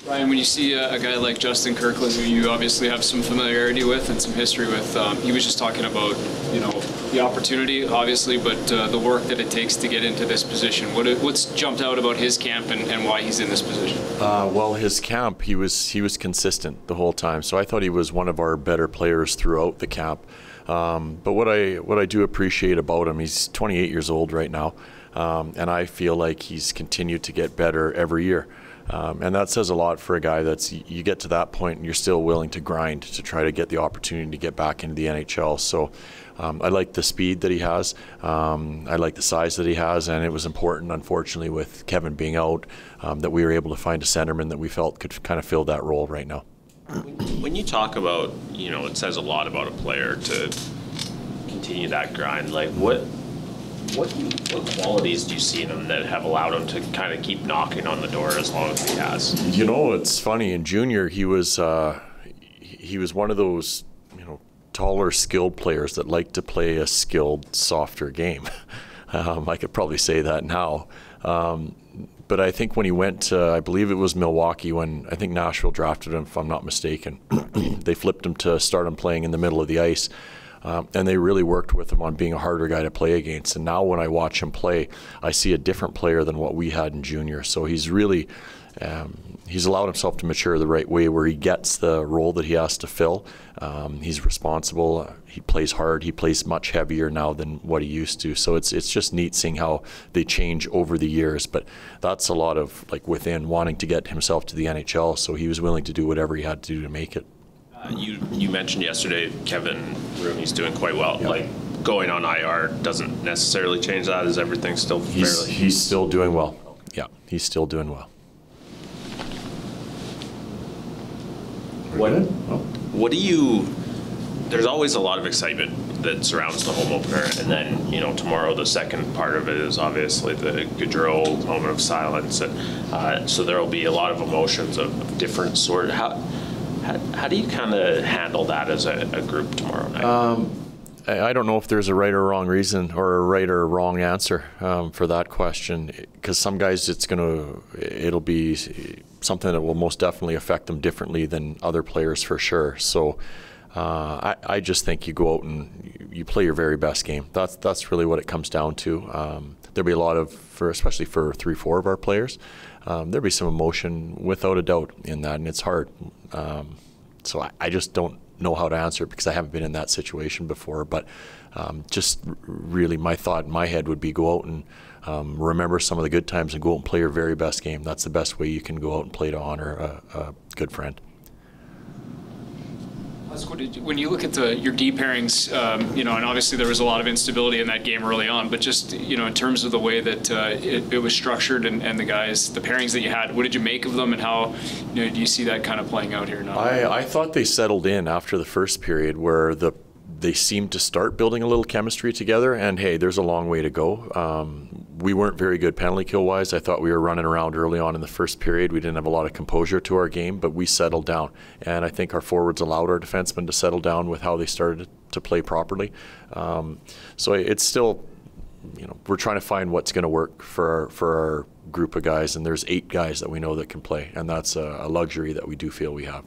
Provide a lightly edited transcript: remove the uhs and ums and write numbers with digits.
Ryan, when you see a guy like Justin Kirkland, who you obviously have some familiarity with and some history with, he was just talking about, the opportunity, obviously, but the work that it takes to get into this position. What's jumped out about his camp and why he's in this position? Well, his camp, he was consistent the whole time. So I thought he was one of our better players throughout the camp. But what I do appreciate about him, he's 28 years old right now, and I feel like he's continued to get better every year. And that says a lot for a guy you get to that point and you're still willing to grind to try to get the opportunity to get back into the NHL. So I like the speed that he has. I like the size that he has, and it was important, unfortunately, with Kevin being out, that we were able to find a centerman that we felt could kind of fill that role right now. When you talk about, it says a lot about a player to continue that grind. Like what qualities do you see in him that have allowed him to kind of keep knocking on the door as long as he has? It's funny. In junior, he was one of those taller, skilled players that like to play a skilled, softer game. I could probably say that now. But I think when he went to, I believe it was Milwaukee, when I think Nashville drafted him, if I'm not mistaken, they flipped him to start him playing in the middle of the ice. And they really worked with him on being a harder guy to play against. And now when I watch him play, I see a different player than what we had in junior. So he's really, he's allowed himself to mature the right way, where he gets the role that he has to fill. He's responsible. He plays hard. He plays much heavier now than what he used to. So it's just neat seeing how they change over the years. But that's a lot of within wanting to get himself to the NHL. So he was willing to do whatever he had to do to make it. You mentioned yesterday Kevin Rooney's doing quite well. Yep. Going on IR doesn't necessarily change that. Is everything still fairly? He's still doing well. Yeah, he's still doing well. What do you? There's always a lot of excitement that surrounds the home opener, and then tomorrow the second part of it is obviously the Gaudreau moment of silence, and so there will be a lot of emotions of different sort. How do you kind of handle that as a group tomorrow night? I don't know if there's a right or wrong reason or a right or wrong answer for that question, because some guys it'll be something that will most definitely affect them differently than other players for sure. So I just think you go out and you play your very best game. That's really what it comes down to. There'll be a lot especially for 3-4 of our players, there'll be some emotion without a doubt in that, and it's hard. So I just don't know how to answer it because I haven't been in that situation before. But just really my thought in my head would be go out and remember some of the good times and go out and play your very best game. That's the best way you can go out and play to honor a good friend. When you look at your D pairings, and obviously there was a lot of instability in that game early on, but just, in terms of the way that it was structured and the pairings that you had, what did you make of them, and how do you see that kind of playing out here now? I thought they settled in after the first period, where they seemed to start building a little chemistry together, and hey, there's a long way to go. We weren't very good penalty kill wise. I thought we were running around early on in the first period. We didn't have a lot of composure to our game, but we settled down. And I think our forwards allowed our defensemen to settle down with how they started to play properly. So it's still, we're trying to find what's going to work for our group of guys, and there's 8 guys that we know that can play, and that's a luxury that we do feel we have.